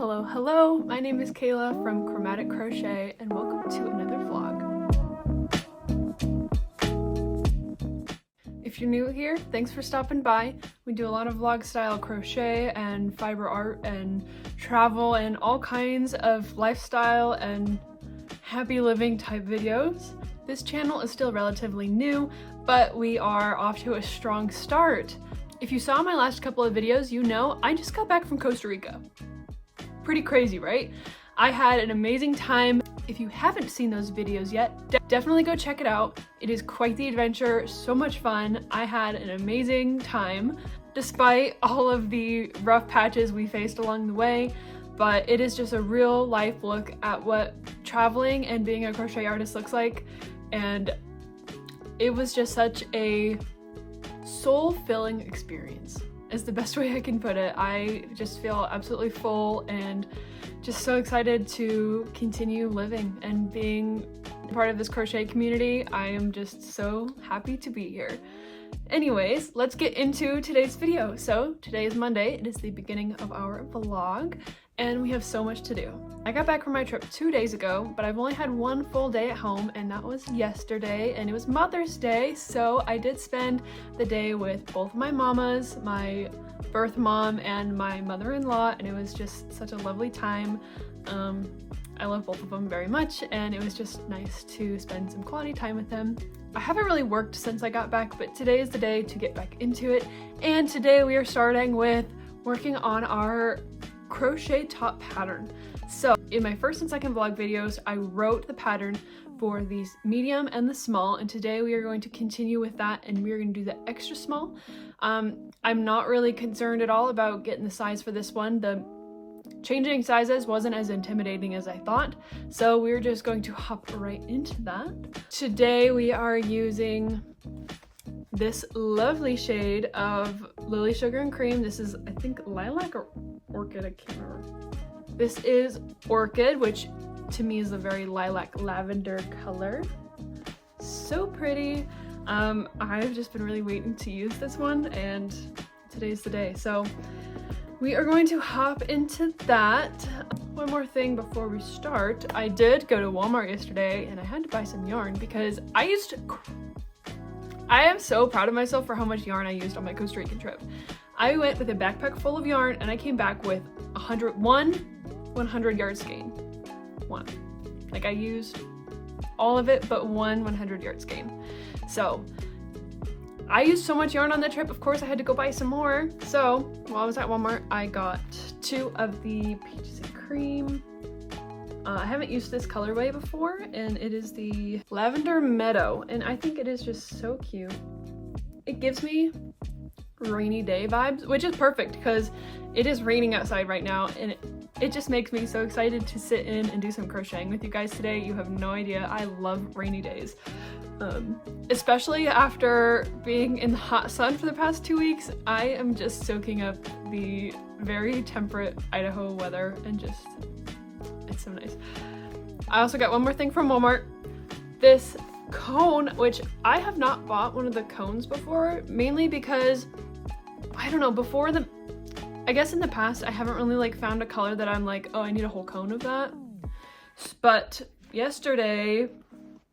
Hello, my name is Kayla from Chromatic Crochet and welcome to another vlog. If you're new here, thanks for stopping by. We do a lot of vlog style crochet and fiber art and travel and all kinds of lifestyle and happy living type videos. This channel is still relatively new, but we are off to a strong start. If you saw my last couple of videos, you know I just got back from Costa Rica. Pretty crazy, right? I had an amazing time. If you haven't seen those videos yet, definitely go check it out. It is quite the adventure, so much fun. I had an amazing time despite all of the rough patches we faced along the way, but it is just a real life look at what traveling and being a crochet artist looks like, and it was just such a soul-filling experience is the best way I can put it. I just feel absolutely full and just so excited to continue living and being part of this crochet community. I am just so happy to be here. Anyways, let's get into today's video. So today is Monday. It is the beginning of our vlog and we have so much to do. I got back from my trip 2 days ago, but I've only had one full day at home, and that was yesterday, and it was Mother's Day, so I did spend the day with both my mamas, my birth mom and my mother-in-law, and it was just such a lovely time. I love both of them very much, and it was just nice to spend some quality time with them. I haven't really worked since I got back, but today is the day to get back into it, and today we are starting with working on our crochet top pattern. So in my first and second vlog videos, I wrote the pattern for the medium and the small, and today we are going to continue with that, and we're going to do the extra small. I'm not really concerned at all about getting the size for this one. The changing sizes wasn't as intimidating as I thought, so we're just going to hop right into that. Today we are using this lovely shade of Lily Sugar and Cream. This is, I think, lilac or orchid, I can't remember. This is orchid, which to me is a very lilac lavender color. So pretty. I've just been really waiting to use this one, and today's the day. So we are going to hop into that. One more thing before we start. I did go to Walmart yesterday and I had to buy some yarn because I am so proud of myself for how much yarn I used on my Costa Rican trip. I went with a backpack full of yarn and I came back with 100 yard skein. One. Like I used all of it but one 100 yard skein. So I used so much yarn on that trip, of course I had to go buy some more. So while I was at Walmart, I got 2 of the Peaches and Cream. I haven't used this colorway before, and it is the Lavender Meadow, and I think it is just so cute. It gives me rainy day vibes, which is perfect because it is raining outside right now, and it just makes me so excited to sit in and do some crocheting with you guys today. You have no idea, I love rainy days. Especially after being in the hot sun for the past 2 weeks, I am just soaking up the very temperate Idaho weather, and just it's so nice. I also got one more thing from Walmart. This cone, which I have not bought one of the cones before, mainly because, I don't know, I guess in the past I haven't really like found a color that I'm like, oh, I need a whole cone of that. But yesterday,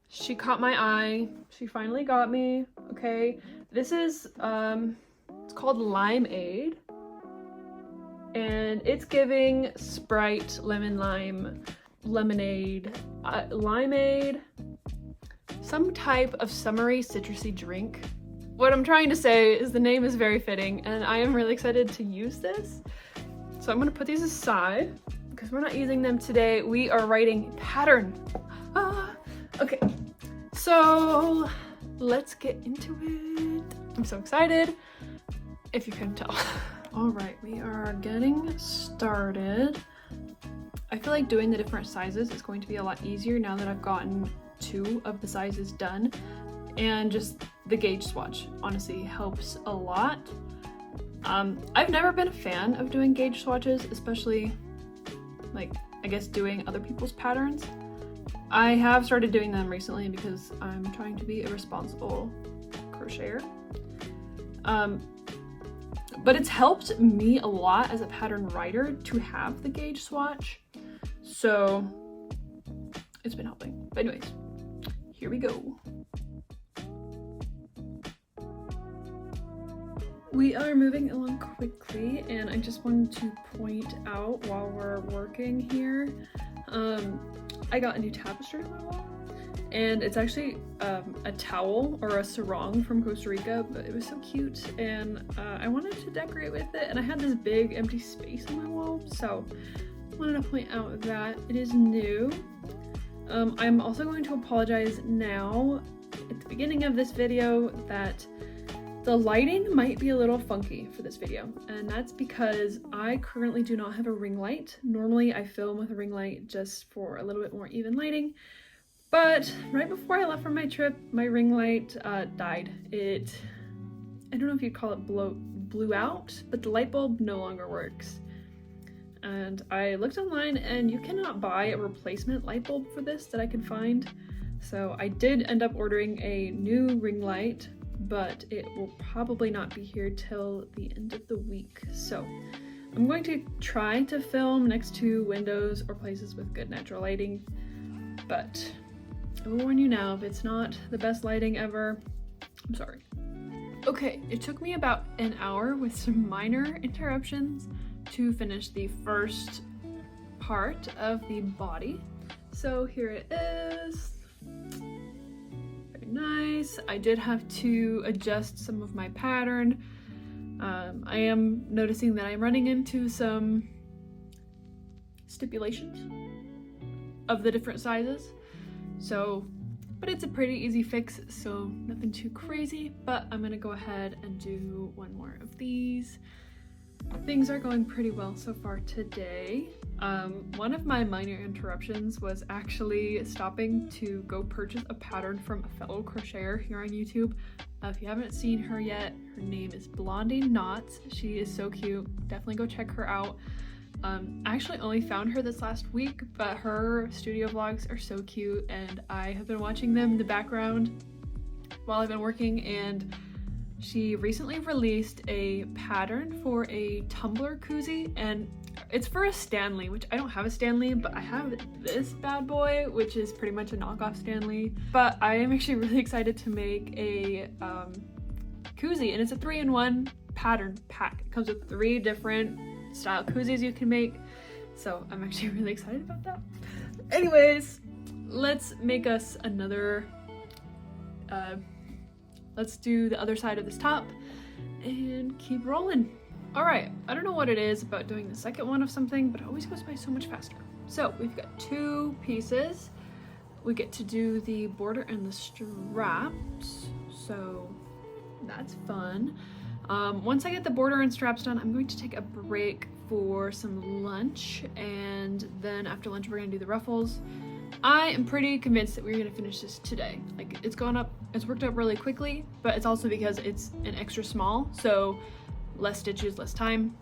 she caught my eye. She finally got me. Okay, this is, it's called Limeade. And it's giving Sprite, lemon lime, lemonade, limeade, some type of summery citrusy drink. What I'm trying to say is the name is very fitting, and I am really excited to use this. So I'm gonna put these aside because we're not using them today. We are writing pattern. Okay, so let's get into it. I'm so excited, if you couldn't tell. All right, we are getting started. I feel like doing the different sizes is going to be a lot easier now that I've gotten 2 of the sizes done, and just the gauge swatch honestly helps a lot. I've never been a fan of doing gauge swatches, especially like, I guess, doing other people's patterns. I have started doing them recently because I'm trying to be a responsible crocheter. but it's helped me a lot as a pattern writer to have the gauge swatch, so it's been helping. But anyways, here we go. We are moving along quickly, and I just wanted to point out while we're working here, I got a new tapestry on my wall, and it's actually a towel or a sarong from Costa Rica, but it was so cute, and I wanted to decorate with it, and I had this big empty space on my wall, so I wanted to point out that it is new. I'm also going to apologize now at the beginning of this video that the lighting might be a little funky for this video, and that's because I currently do not have a ring light. Normally I film with a ring light just for a little bit more even lighting, but right before I left for my trip, my ring light died. I don't know if you'd call it blew out, but the light bulb no longer works. And I looked online, and you cannot buy a replacement light bulb for this that I could find. So I did end up ordering a new ring light, but it will probably not be here till the end of the week. So I'm going to try to film next to windows or places with good natural lighting, but I will warn you now, if it's not the best lighting ever, I'm sorry. Okay, it took me about an hour with some minor interruptions to finish the first part of the body. So here it is. Very nice. I did have to adjust some of my pattern. I am noticing that I'm running into some stipulations of the different sizes. So, but it's a pretty easy fix, so nothing too crazy, but I'm gonna go ahead and do one more of these. Things are going pretty well so far today. One of my minor interruptions was actually stopping to go purchase a pattern from a fellow crocheter here on YouTube. If you haven't seen her yet, her name is Blondie Knots. She is so cute. Definitely go check her out. I actually only found her this last week, but her studio vlogs are so cute, and I have been watching them in the background while I've been working, and she recently released a pattern for a tumbler koozie, and it's for a Stanley, which I don't have a Stanley, but I have this bad boy, which is pretty much a knockoff Stanley. But I am actually really excited to make a koozie, and it's a 3-in-1 pattern pack. It comes with 3 different style koozies you can make, so I'm actually really excited about that. Anyways, let's make us another let's do the other side of this top and keep rolling. All right, I don't know what it is about doing the second one of something, but it always goes by so much faster. So we've got 2 pieces. We get to do the border and the straps, so that's fun. Once I get the border and straps done, I'm going to take a break for some lunch, and then after lunch we're gonna do the ruffles. I am pretty convinced that we're gonna finish this today. Like, it's worked up really quickly, but it's also because it's an extra small, so less stitches, less time.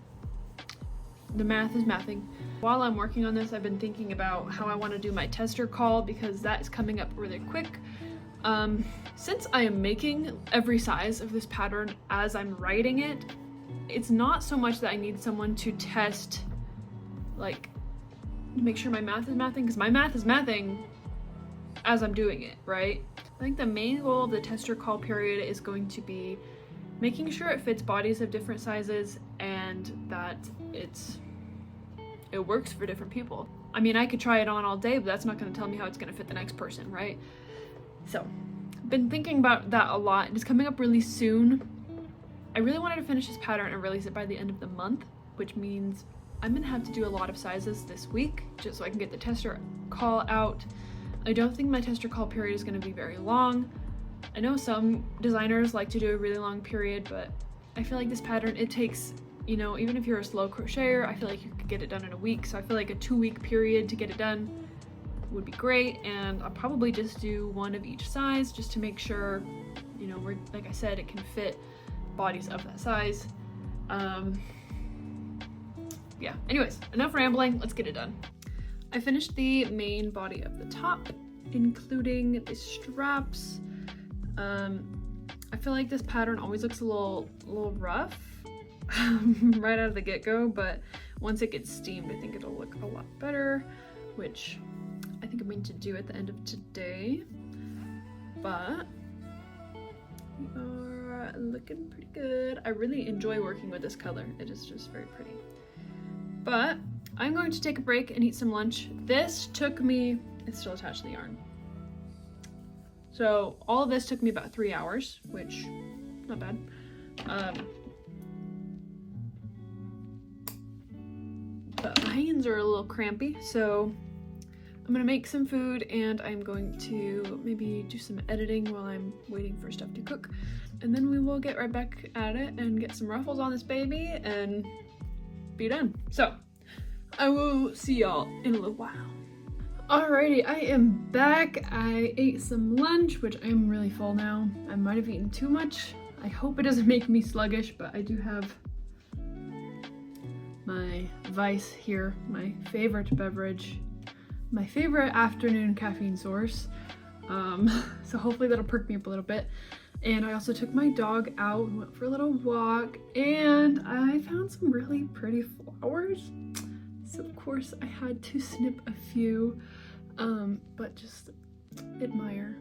The math is mathing. While I'm working on this, I've been thinking about how I want to do my tester call, because that is coming up really quick. Since I am making every size of this pattern as I'm writing it, it's not so much that I need someone to test, like, to make sure my math is mathing, because my math is mathing as I'm doing it, right? I think the main goal of the tester call period is going to be making sure it fits bodies of different sizes and that it works for different people. I mean, I could try it on all day, but that's not going to tell me how it's going to fit the next person, right? So, I've been thinking about that a lot. It's coming up really soon. I really wanted to finish this pattern and release it by the end of the month, which means I'm going to have to do a lot of sizes this week just so I can get the tester call out. I don't think my tester call period is going to be very long. I know some designers like to do a really long period, but I feel like this pattern, it takes, you know, even if you're a slow crocheter, I feel like you could get it done in a week. So I feel like a 2-week period to get it done would be great, and I'll probably just do one of each size just to make sure, you know, like I said, it can fit bodies of that size. Yeah, anyways, enough rambling, let's get it done. I finished the main body of the top, including the straps. I feel like this pattern always looks a little rough right out of the get-go, but once it gets steamed, I think it'll look a lot better, which I think I'm going to do at the end of today. But we are looking pretty good. I really enjoy working with this color. It is just very pretty. But I'm going to take a break and eat some lunch. This took me, it's still attached to the yarn. So all of this took me about 3 hours, which not bad. But my hands are a little crampy, so I'm gonna make some food and I'm going to maybe do some editing while I'm waiting for stuff to cook. And then we will get right back at it and get some ruffles on this baby and be done. So I will see y'all in a little while. Alrighty, I am back. I ate some lunch, which I'm really full now. I might have eaten too much. I hope it doesn't make me sluggish, but I do have my Vice here, my favorite beverage, my favorite afternoon caffeine source. So hopefully that'll perk me up a little bit. And I also took my dog out and went for a little walk, and I found some really pretty flowers. So of course I had to snip a few, but just admire.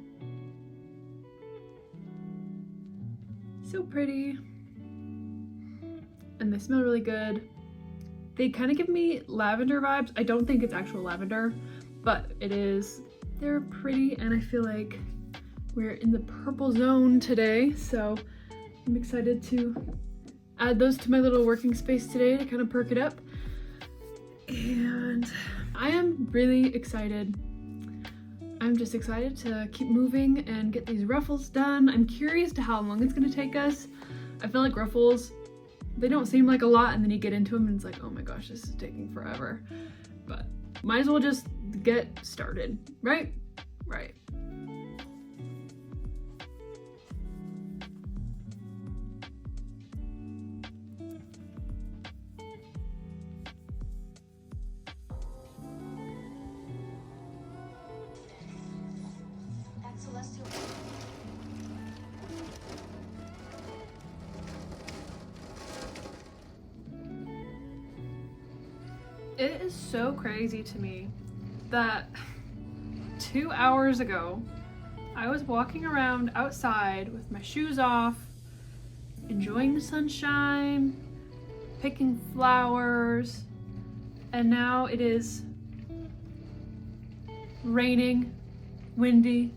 So pretty. And they smell really good. They kind of give me lavender vibes. I don't think it's actual lavender, but it is. They're pretty, and I feel like we're in the purple zone today, so I'm excited to add those to my little working space today to kind of perk it up. And I am really excited. I'm just excited to keep moving and get these ruffles done. I'm curious to how long it's gonna take us. I feel like ruffles, they don't seem like a lot, and then you get into them and it's like, oh my gosh, this is taking forever. But might as well just get started, right? Right. It is so crazy to me that 2 hours ago, I was walking around outside with my shoes off, enjoying the sunshine, picking flowers, and now it is raining, windy,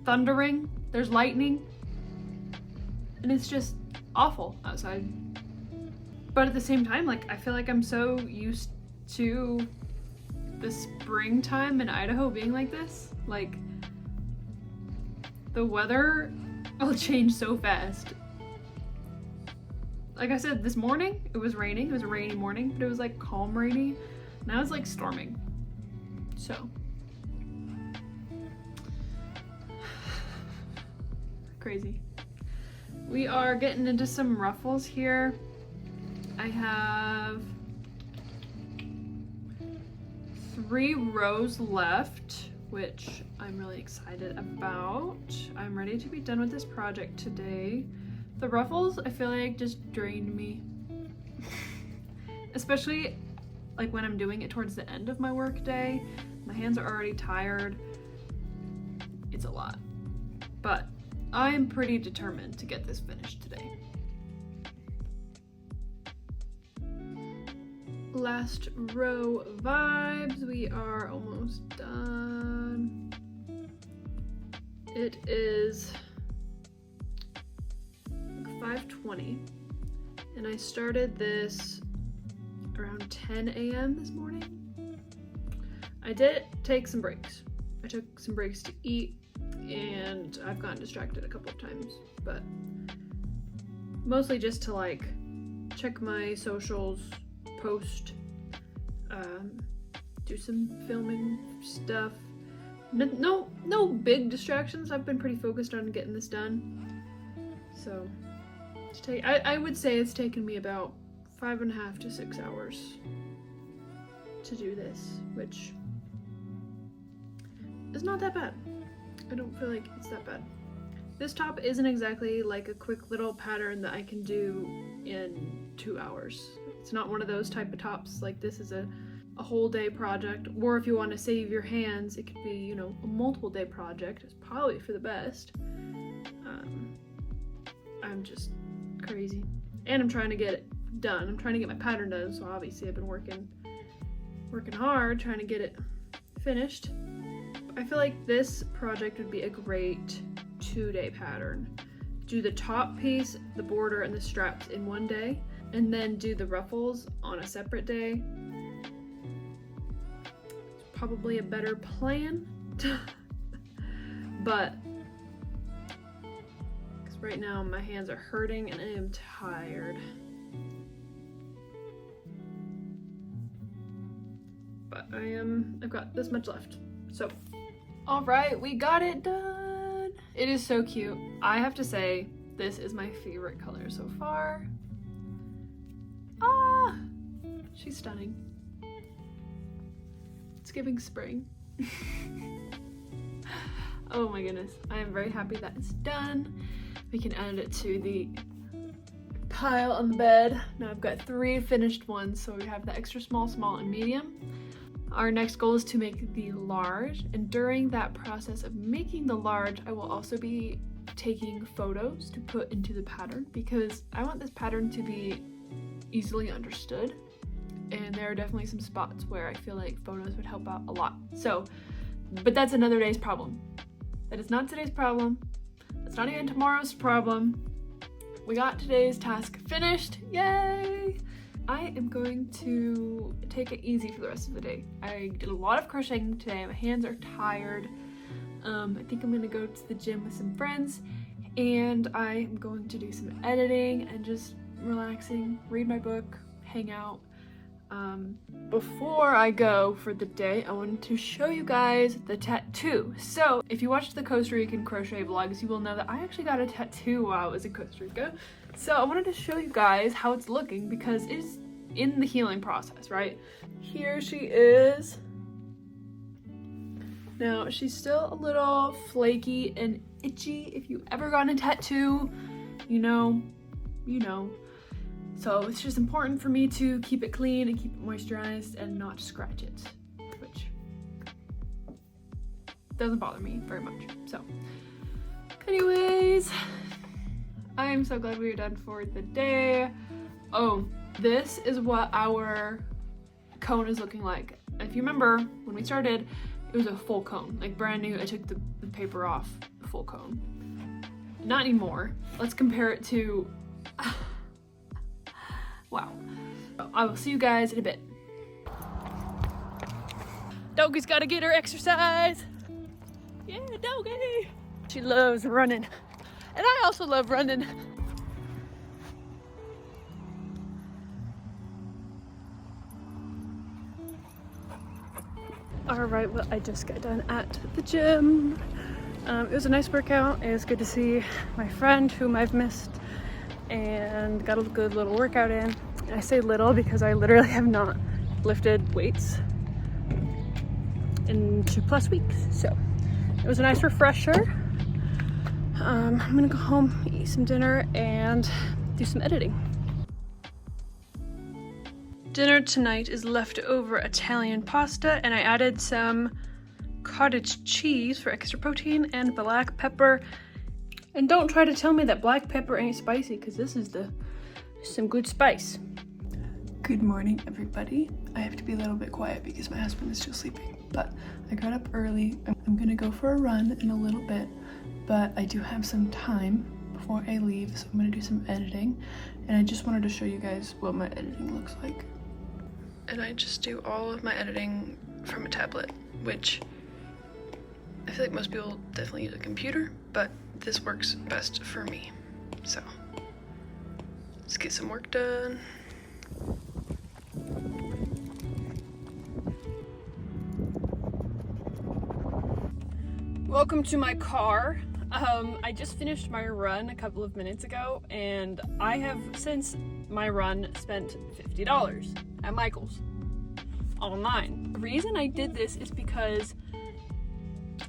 thundering, there's lightning, and it's just awful outside. But at the same time, like, I feel like I'm so used to the springtime in Idaho being like this. Like, the weather will change so fast. Like I said, this morning, it was raining. It was a rainy morning, but it was like calm rainy. Now it's like storming. So. Crazy. We are getting into some ruffles here. I have 3 rows left, which I'm really excited about. I'm ready to be done with this project today. The ruffles, I feel like, just drained me. Especially like when I'm doing it towards the end of my work day. My hands are already tired. It's a lot. But I'm pretty determined to get this finished today. Last row vibes, we are almost done. It is 5:20 and I started this around 10 a.m. this morning. I did take some breaks. I took some breaks to eat and I've gotten distracted a couple of times, but mostly just to like check my socials, post, do some filming stuff. No big distractions. I've been pretty focused on getting this done. So I would say it's taken me about 5.5 to 6 hours to do this, which is not that bad. I don't feel like it's that bad. This top isn't exactly like a quick little pattern that I can do in 2 hours. It's not one of those type of tops. Like this is a whole day project, or if you want to save your hands, it could be, you know, a multiple day project. It's probably for the best. I'm just crazy. And I'm trying to get it done. I'm trying to get my pattern done, so obviously I've been working hard trying to get it finished. I feel like this project would be a great 2-day pattern. Do the top piece, the border, and the straps in one day, and then do the ruffles on a separate day. Probably a better plan. But because right now my hands are hurting and I am tired. But I've got this much left. So, all right, we got it done. It is so cute. I have to say, this is my favorite color so far. Ah, she's stunning. It's giving spring. Oh my goodness, I am very happy that it's done. We can add it to the pile on the bed. Now I've got 3 finished ones, so we have the extra small, small, and medium. Our next goal is to make the large, and during that process of making the large, I will also be taking photos to put into the pattern because I want this pattern to be easily understood, and there are definitely some spots where I feel like photos would help out a lot. So, but that's another day's problem. That is not today's problem. That's not even tomorrow's problem. We got today's task finished, yay! I am going to take it easy for the rest of the day. I did a lot of crocheting today. My hands are tired. I think I'm gonna go to the gym with some friends, and I am going to do some editing and just relaxing, read my book, hang out. Before I go for the day, I wanted to show you guys the tattoo. So if you watched the Costa Rican crochet vlogs, you will know that I actually got a tattoo while I was in Costa Rica. So I wanted to show you guys how it's looking because it's in the healing process, right? Here she is. Now she's still a little flaky and itchy. If you've ever gotten a tattoo, you know. So it's just important for me to keep it clean and keep it moisturized and not scratch it, which doesn't bother me very much. So anyways, I am so glad we are done for the day. Oh, this is what our cone is looking like. If you remember when we started, it was a full cone, like brand new. I took the paper off the full cone. Not anymore. Let's compare it to wow. I will see you guys in a bit. Doggy's gotta get her exercise. Yeah, Doggy. She loves running. And I also love running. All right, well, I just got done at the gym. It was a nice workout. It was good to see my friend whom I've missed and got a good little workout in. I say little because I literally have not lifted weights in 2+ weeks. So it was a nice refresher. I'm gonna go home, eat some dinner, and do some editing. Dinner tonight is leftover Italian pasta, and I added some cottage cheese for extra protein and black pepper. And don't try to tell me that black pepper ain't spicy, because this is some good spice. Good morning, everybody. I have to be a little bit quiet because my husband is still sleeping, but I got up early. I'm gonna go for a run in a little bit, but I do have some time before I leave, so I'm gonna do some editing, and I just wanted to show you guys what my editing looks like. And I just do all of my editing from a tablet, which I feel like most people definitely use a computer, but this works best for me. So let's get some work done. Welcome to my car. I just finished my run a couple of minutes ago, and I have, since my run, spent $50 at Michael's online. The reason I did this is because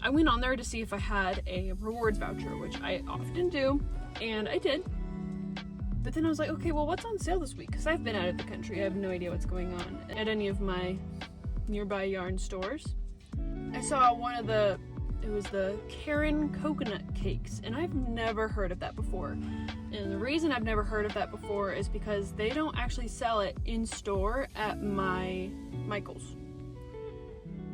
I went on there to see if I had a rewards voucher, which I often do, and I did. But then I was like, okay, well, what's on sale this week? Because I've been out of the country. I have no idea what's going on at any of my nearby yarn stores. I saw it was the Karen coconut cakes, and I've never heard of that before. And the reason I've never heard of that before is because they don't actually sell it in store at my Michael's.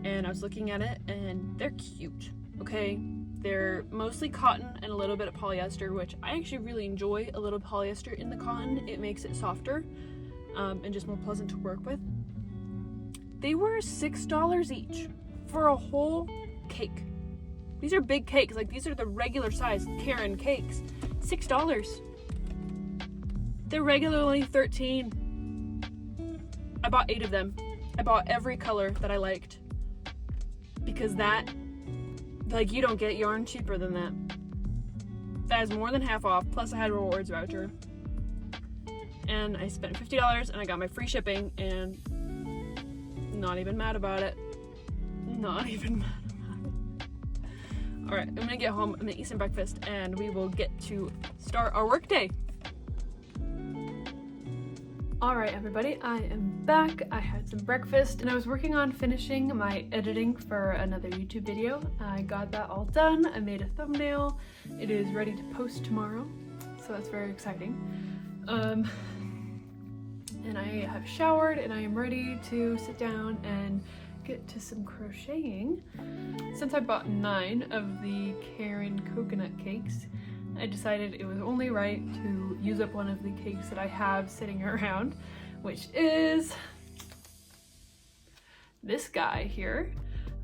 And I was looking at it, and they're cute, okay? They're mostly cotton and a little bit of polyester, which I actually really enjoy a little polyester in the cotton. It makes it softer and just more pleasant to work with. They were $6 each for a whole cake. These are big cakes, like these are the regular size Karen cakes. $6. They're regularly $13. I bought 8 of them. I bought every color that I liked. Because that, like, you don't get yarn cheaper than that. That is more than half off, plus I had a rewards voucher. And I spent $50 and I got my free shipping, and not even mad about it. Not even mad about it. Alright, I'm gonna get home, I'm gonna eat some breakfast, and we will get to start our work day. Alright everybody, I am back. I had some breakfast and I was working on finishing my editing for another YouTube video. I got that all done. I made a thumbnail. It is ready to post tomorrow, so that's very exciting. And I have showered and I am ready to sit down and get to some crocheting. Since I bought 9 of the Karen coconut cakes, I decided it was only right to use up one of the cakes that I have sitting around, which is this guy here.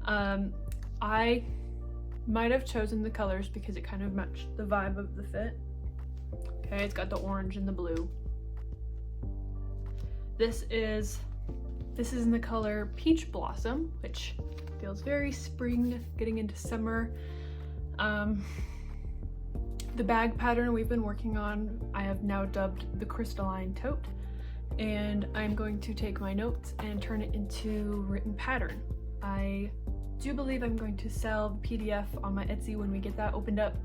I might have chosen the colors because it kind of matched the vibe of the fit. Okay, it's got the orange and the blue. This is in the color Peach Blossom, which feels very spring, getting into summer. The bag pattern we've been working on, I have now dubbed the Crystalline Tote, and I'm going to take my notes and turn it into written pattern. I do believe I'm going to sell the PDF on my Etsy when we get that opened up,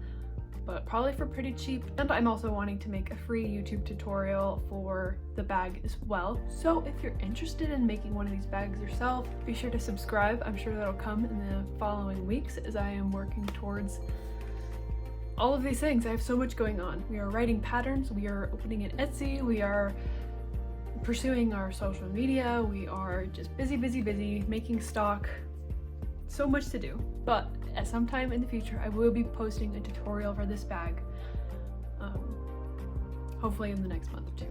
but probably for pretty cheap. And I'm also wanting to make a free YouTube tutorial for the bag as well. So if you're interested in making one of these bags yourself, be sure to subscribe. I'm sure that'll come in the following weeks as I am working towards all of these things. I have so much going on. We are writing patterns, we are opening an Etsy, we are pursuing our social media, we are just busy, making stock. So much to do. But at some time in the future, I will be posting a tutorial for this bag. Hopefully in the next month or 2.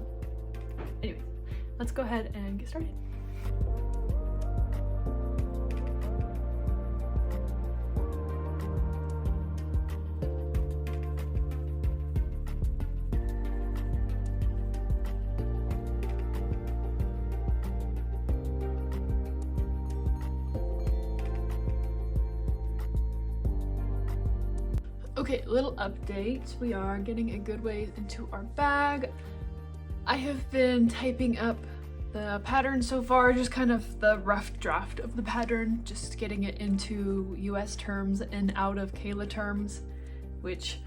Anyway, let's go ahead and get started. Okay, little update. We are getting a good way into our bag. I have been typing up the pattern so far, just kind of the rough draft of the pattern, just getting it into US terms and out of Kayla terms, which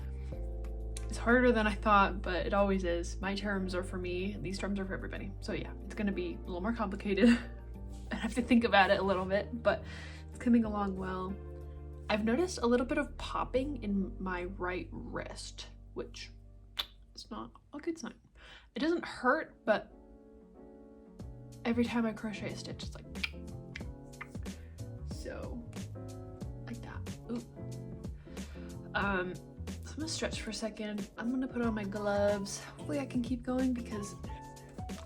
is harder than I thought, but it always is. My terms are for me, these terms are for everybody. So yeah, it's gonna be a little more complicated. I have to think about it a little bit, but it's coming along well. I've noticed a little bit of popping in my right wrist, which is not a good sign. It doesn't hurt, but every time I crochet a stitch, it's like, so, like that. Ooh. So I'm gonna stretch for a second. I'm gonna put on my gloves. Hopefully I can keep going because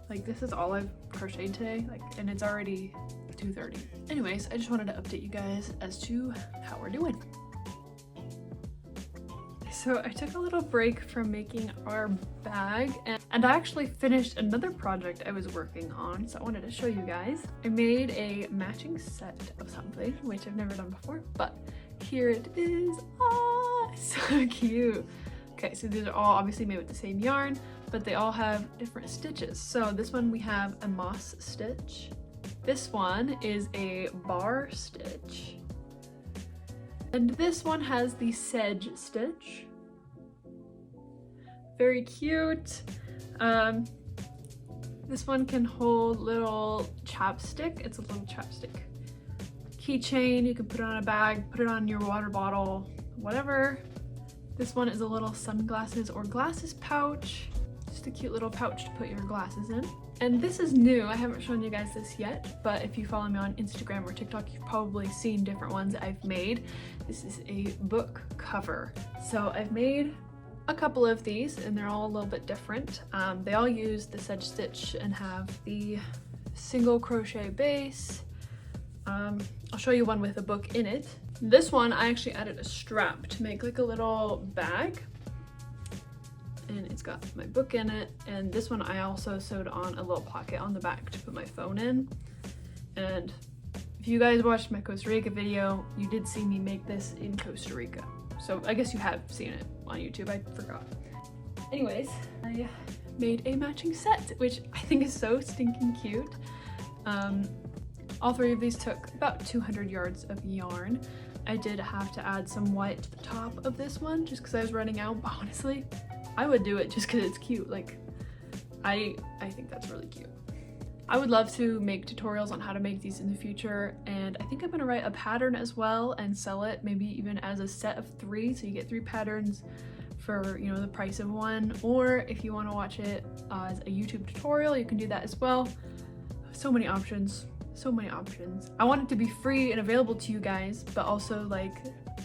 like this is all I've crocheted today, like, and it's already 2:30. Anyways, I just wanted to update you guys as to how we're doing. So I took a little break from making our bag and I actually finished another project I was working on, so I wanted to show you guys. I made a matching set of something, which I've never done before, but here it is. Ah, so cute. Okay, so these are all obviously made with the same yarn, but they all have different stitches. So this one we have a moss stitch. This one is a bar stitch. And this one has the sedge stitch. Very cute. This one can hold little chapstick. It's a little chapstick keychain. You can put it on a bag, put it on your water bottle, whatever. This one is a little sunglasses or glasses pouch. Just a cute little pouch to put your glasses in. And this is new. I haven't shown you guys this yet, but if you follow me on Instagram or TikTok, you've probably seen different ones I've made. This is a book cover. So I've made a couple of these and they're all a little bit different. They all use the sedge stitch and have the single crochet base. I'll show you one with a book in it. This one I actually added a strap to make like a little bag, and it's got my book in it. And this one I also sewed on a little pocket on the back to put my phone in. And if you guys watched my Costa Rica video, you did see me make this in Costa Rica. So I guess you have seen it on YouTube, I forgot. Anyways, I made a matching set, which I think is so stinking cute. All three of these took about 200 yards of yarn. I did have to add some white to the top of this one just because I was running out, but honestly, I would do it just because it's cute. Like, I think that's really cute. I would love to make tutorials on how to make these in the future, and I think I'm gonna write a pattern as well and sell it, maybe even as a set of 3, so you get 3 patterns for, you know, the price of 1. Or if you want to watch it as a YouTube tutorial, you can do that as well. So many options, so many options. I want it to be free and available to you guys, but also like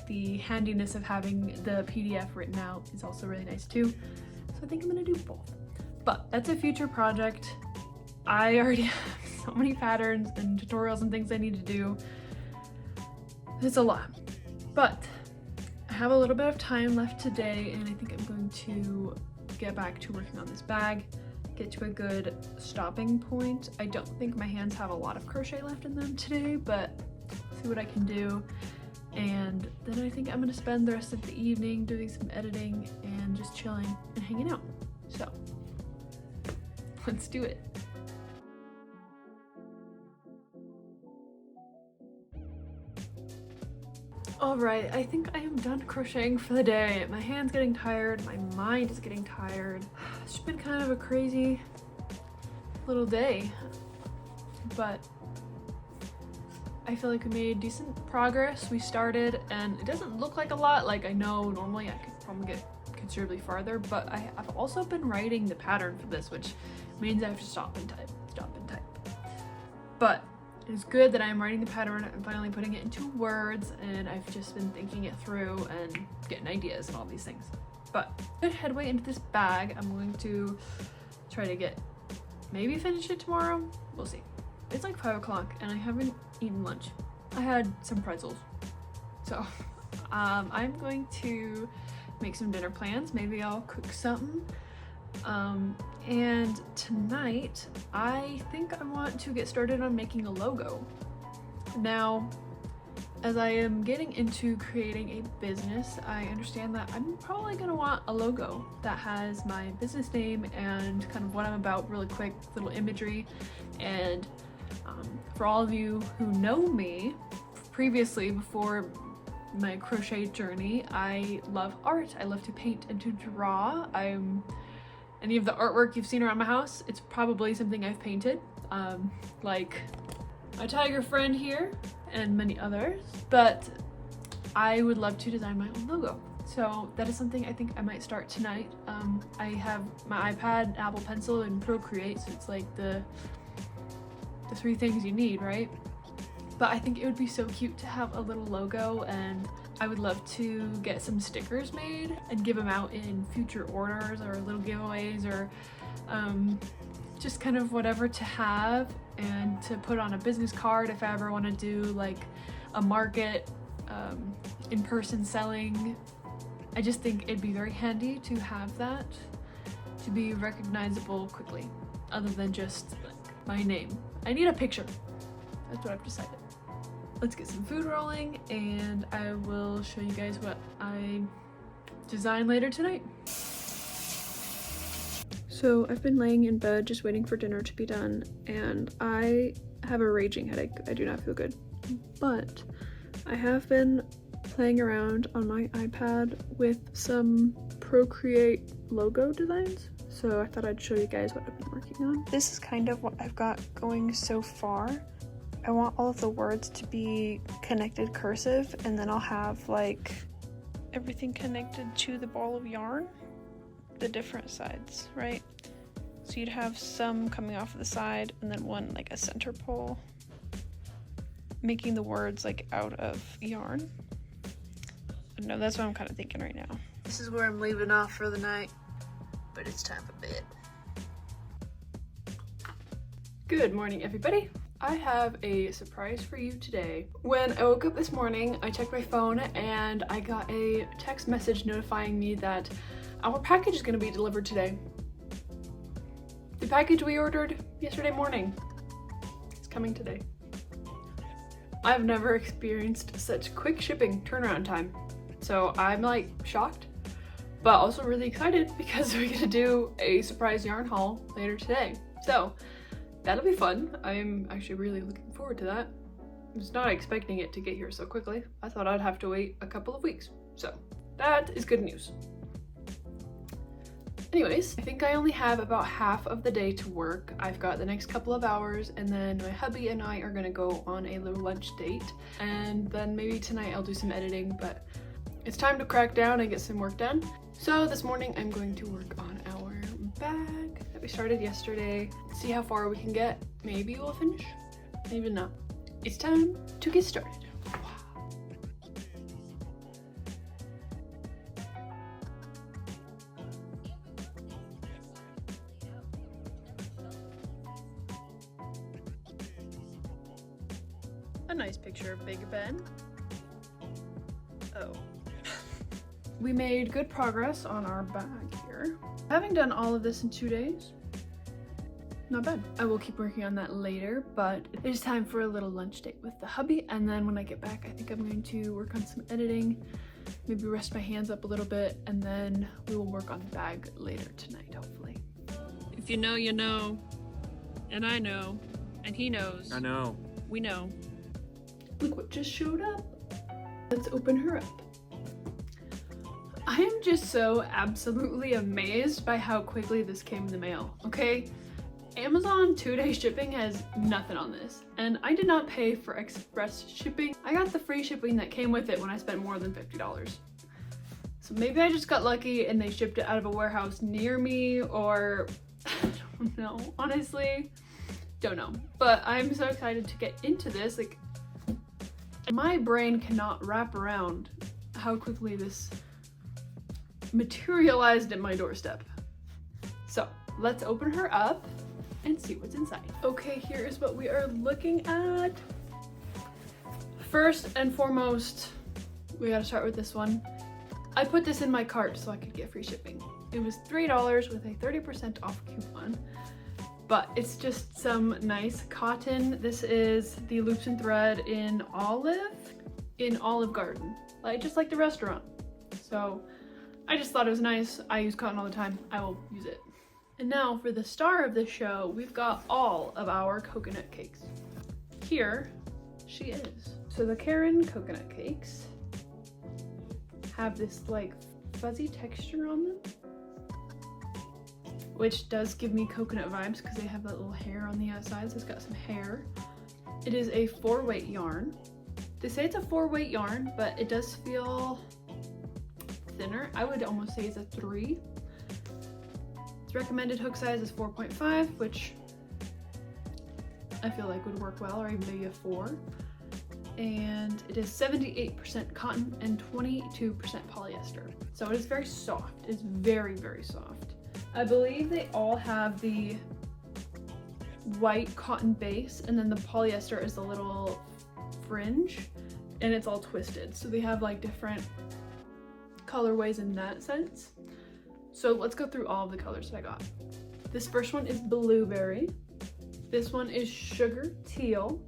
the handiness of having the PDF written out is also really nice too. So I think I'm gonna do both. But that's a future project. I already have so many patterns and tutorials and things I need to do. It's a lot, but I have a little bit of time left today, and I think I'm going to get back to working on this bag, get to a good stopping point. I don't think my hands have a lot of crochet left in them today, but see what I can do. And then I think I'm gonna spend the rest of the evening doing some editing and just chilling and hanging out. So let's do it. Alright, I think I am done crocheting for the day. My hand's getting tired, my mind is getting tired. It's just been kind of a crazy little day, but I feel like we made decent progress. We started, and it doesn't look like a lot. Like, I know normally I could probably get considerably farther, but I've also been writing the pattern for this, which means I have to stop and type. But it's good that I'm writing the pattern and finally putting it into words, and I've just been thinking it through and getting ideas and all these things. But good headway into this bag. I'm going to try to maybe finish it tomorrow. We'll see. It's like 5 o'clock and I haven't eaten lunch. I had some pretzels. So I'm going to make some dinner plans. Maybe I'll cook something. And tonight, I think I want to get started on making a logo. Now, as I am getting into creating a business, I understand that I'm probably gonna want a logo that has my business name and kind of what I'm about, really quick little imagery. And for all of you who know me previously, before my crochet journey, I love art. I love to paint and to draw. Any of the artwork you've seen around my house, it's probably something I've painted, like my tiger friend here and many others, but I would love to design my own logo. So that is something I think I might start tonight. I have my iPad, Apple Pencil, and Procreate, so it's like the 3 things you need, right? But I think it would be so cute to have a little logo, and I would love to get some stickers made and give them out in future orders or little giveaways, or just kind of whatever to have and to put on a business card if I ever want to do like a market, in-person selling. I just think it'd be very handy to have that, to be recognizable quickly, other than just like my name. I need a picture. That's what I've decided. Let's get some food rolling, and I will show you guys what I design later tonight. So I've been laying in bed just waiting for dinner to be done, and I have a raging headache. I do not feel good, but I have been playing around on my iPad with some Procreate logo designs. So I thought I'd show you guys what I've been working on. This is kind of what I've got going so far. I want all of the words to be connected cursive, and then I'll have like everything connected to the ball of yarn, the different sides, right? So you'd have some coming off of the side and then one like a center pole, making the words like out of yarn. I don't know, that's what I'm kind of thinking right now. This is where I'm leaving off for the night, but it's time for bed. Good morning, everybody. I have a surprise for you today. When I woke up this morning, I checked my phone and I got a text message notifying me that our package is going to be delivered today. The package we ordered yesterday morning is coming today. I've never experienced such quick shipping turnaround time. So I'm like shocked, but also really excited because we're gonna do a surprise yarn haul later today. So that'll be fun. I'm actually really looking forward to that. I was not expecting it to get here so quickly. I thought I'd have to wait a couple of weeks. So that is good news. Anyways, I think I only have about half of the day to work. I've got the next couple of hours, and then my hubby and I are gonna go on a little lunch date. And then maybe tonight I'll do some editing, but it's time to crack down and get some work done. So this morning I'm going to work on our bag that we started yesterday. See how far we can get. Maybe we'll finish, maybe not. It's time to get started. A nice picture of Big Ben. Oh. We made good progress on our bag here. Having done all of this in 2 days, not bad. I will keep working on that later, but it is time for a little lunch date with the hubby, and then when I get back, I think I'm going to work on some editing, maybe rest my hands up a little bit, and then we will work on the bag later tonight, hopefully. If you know, you know. And I know. And he knows. I know. We know. Look what just showed up. Let's open her up. I am just so absolutely amazed by how quickly this came in the mail, okay? Amazon 2-day shipping has nothing on this, and I did not pay for express shipping. I got the free shipping that came with it when I spent more than $50. So maybe I just got lucky and they shipped it out of a warehouse near me, or I don't know, honestly, don't know. But I'm so excited to get into this. Like, my brain cannot wrap around how quickly this materialized at my doorstep. So let's open her up and see what's inside. Okay, here is what we are looking at. First and foremost, we gotta start with this one. I put this in my cart so I could get free shipping. It was $3 with a 30% off coupon, but it's just some nice cotton. This is the loops and thread in Olive Garden, like just like the restaurant. So I just thought it was nice. I use cotton all the time. I will use it. And now for the star of the show, we've got all of our coconut cakes. Here she is. So the Karen coconut cakes have this like fuzzy texture on them, which does give me coconut vibes because they have that little hair on the outside, so it's got some hair. It is a 4-weight yarn. They say it's a 4-weight yarn, but it does feel thinner. I would almost say it's a 3. Its recommended hook size is 4.5, which I feel like would work well, or even maybe a 4. And it is 78% cotton and 22% polyester. So it is very soft. It's very, very soft. I believe they all have the white cotton base, and then the polyester is a little fringe, and it's all twisted. So they have like different colorways in that sense. So let's go through all of the colors that I got. This first one is blueberry. This one is sugar teal.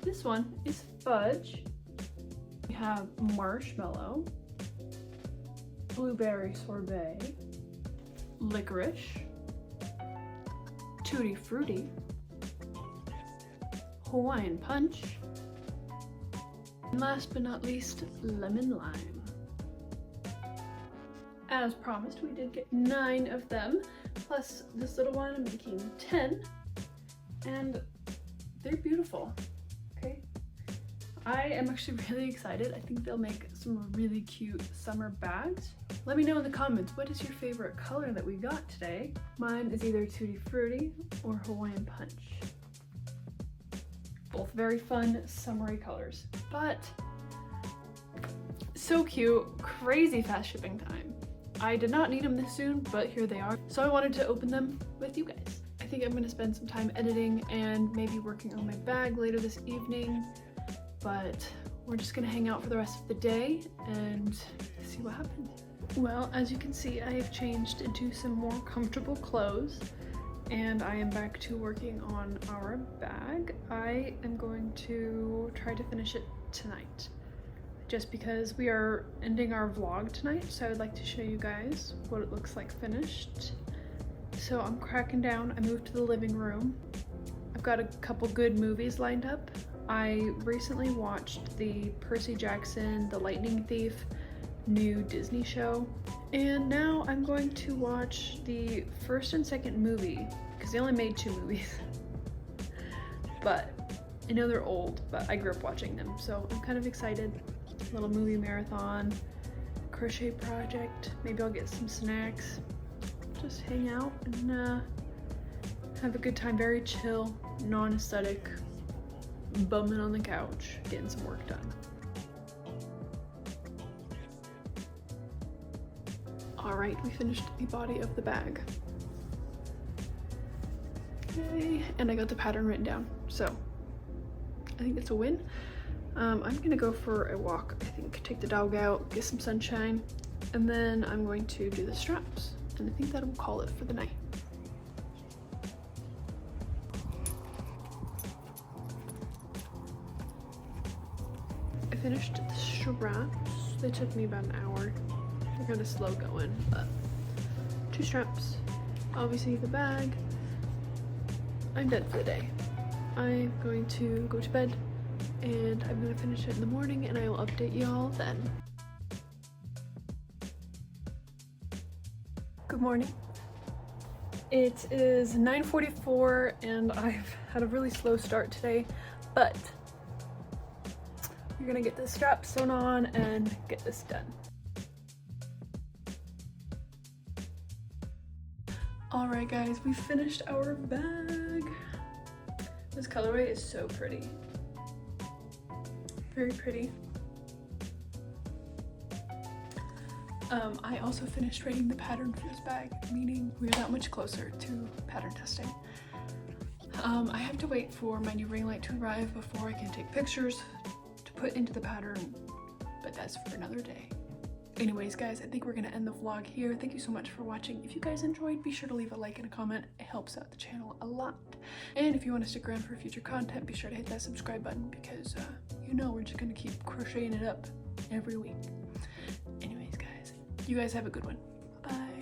This one is fudge. We have marshmallow, blueberry sorbet, licorice, tutti frutti, Hawaiian punch, And last but not least, lemon lime. As promised, we did get 9 of them, plus this little one, making 10, and they're beautiful, okay? I am actually really excited. I think they'll make some really cute summer bags. Let me know in the comments, what is your favorite color that we got today? Mine is either Tutti Frutti or Hawaiian Punch. Both very fun, summery colors, but so cute, crazy fast shipping time. I did not need them this soon, but here they are. So I wanted to open them with you guys. I think I'm gonna spend some time editing and maybe working on my bag later this evening, but we're just gonna hang out for the rest of the day and see what happens. Well, as you can see, I have changed into some more comfortable clothes and I am back to working on our bag. I am going to try to finish it tonight, just because we are ending our vlog tonight, so I would like to show you guys what it looks like finished. So I'm cracking down. I moved to the living room. I've got a couple good movies lined up. I recently watched the Percy Jackson, The Lightning Thief new Disney show, and now I'm going to watch the first and second movie, because they only made 2 movies. But I know they're old, but I grew up watching them, so I'm kind of excited. Little movie marathon, crochet project, maybe I'll get some snacks, just hang out and have a good time. Very chill, non-aesthetic, bumming on the couch, getting some work done. Alright, we finished the body of the bag. Yay! And I got the pattern written down, so I think it's a win. I'm gonna go for a walk, I think, take the dog out, get some sunshine, and then I'm going to do the straps, and I think that will call it for the night. I finished the straps. They took me about an hour. They're kind of slow going, but 2 straps, obviously the bag. I'm done for the day. I'm going to go to bed, and I'm gonna finish it in the morning, and I will update y'all then. Good morning. It is 9:44 and I've had a really slow start today, but we're gonna get this strap sewn on and get this done. Alright guys, we finished our bag. This colorway is so pretty. Very pretty. I also finished writing the pattern for this bag, meaning we're that much closer to pattern testing. I have to wait for my new ring light to arrive before I can take pictures to put into the pattern, but that's for another day. Anyways guys, I think we're gonna end the vlog here. Thank you so much for watching. If you guys enjoyed, be sure to leave a like and a comment. It helps out the channel a lot. And if you want to stick around for future content, be sure to hit that subscribe button, because you know we're just gonna keep crocheting it up every week. Anyways guys, you guys have a good one. Bye.